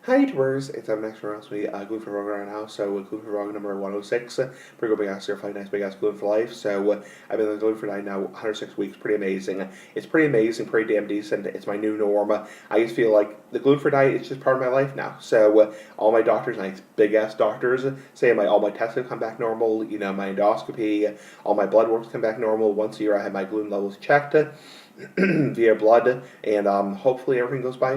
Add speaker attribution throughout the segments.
Speaker 1: Hi YouTubers, it's next for us. We Gluten for Rogue right now, so Gluten for Rogue number 106. Pretty good big ass here, 5 nice big ass Gluten for life. So I've been on Gluten for 9 now, 106 weeks, pretty amazing. It's pretty amazing, pretty damn decent. It's my new norm. I just feel like the gluten for diet is just part of my life now. So all my doctors, nice big ass doctors, say all my tests have come back normal. You know, my endoscopy, all my blood works come back normal. Once a year, I have my gluten levels checked via blood, and hopefully everything goes by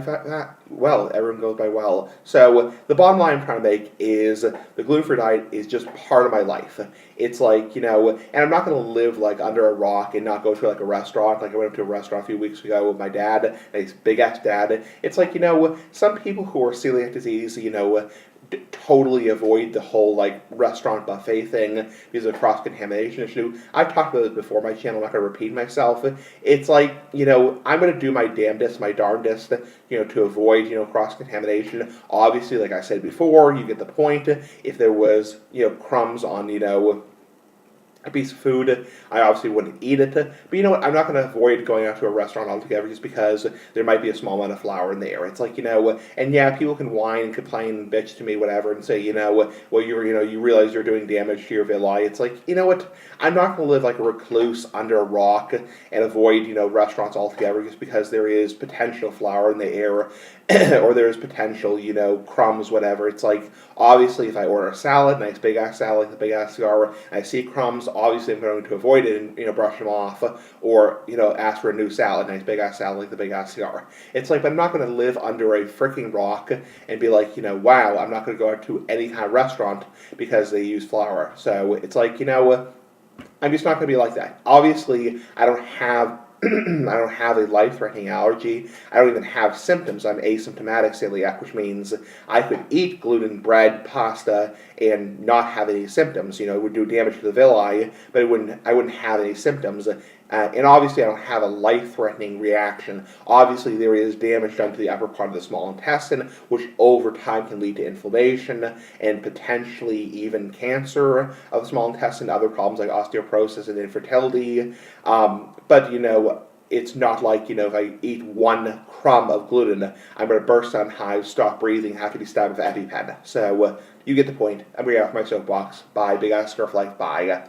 Speaker 1: well. Everyone goes by well. So the bottom line I'm trying to make is the gluten-free diet is just part of my life. It's like, you know, and I'm not going to live like under a rock and not go to like a restaurant. Like I went to a restaurant a few weeks ago with my dad, his big ass dad. It's like, you know, some people who are celiac disease, you know, totally avoid the whole like restaurant buffet thing because of cross contamination issue. I've talked about this before on my channel. I'm not going to repeat myself. It's like, you know, I'm going to do my damnedest, my darndest, you know, to avoid, you know, cross contamination. Obviously, like I said before, you get the point. If there was, you know, crumbs on, you know, a piece of food, I obviously wouldn't eat it. But you know what? I'm not going to avoid going out to a restaurant altogether just because there might be a small amount of flour in there. It's like, you know, and yeah, people can whine and complain and bitch to me, whatever, and say, you know, well, you realize you're doing damage to your villi. It's like, you know what? I'm not going to live like a recluse under a rock and avoid, you know, restaurants altogether just because there is potential flour in the air or there's potential, you know, crumbs, whatever. It's like, obviously, if I order a salad, nice big ass salad, like the big ass cigar, and I see crumbs, obviously I'm going to avoid it and, you know, brush them off, or, you know, ask for a new salad, nice big ass salad, like the big ass cigar. It's like, but I'm not going to live under a freaking rock and be like, you know, wow, I'm not going to go out to any kind of restaurant because they use flour. So it's like, you know, I'm just not going to be like that. Obviously, I don't have I don't have a life-threatening allergy. I don't even have symptoms. I'm asymptomatic celiac, which means I could eat gluten, bread, pasta, and not have any symptoms. You know, it would do damage to the villi, but I wouldn't have any symptoms. And obviously, I don't have a life-threatening reaction. Obviously, there is damage done to the upper part of the small intestine, which over time can lead to inflammation and potentially even cancer of the small intestine, other problems like osteoporosis and infertility. But, you know, it's not like, you know, if I eat one crumb of gluten, I'm going to burst on hives, stop breathing, have to be stabbed with EpiPen. So, you get the point. I'm going to get off my soapbox. Bye, big ass scarf life. Bye.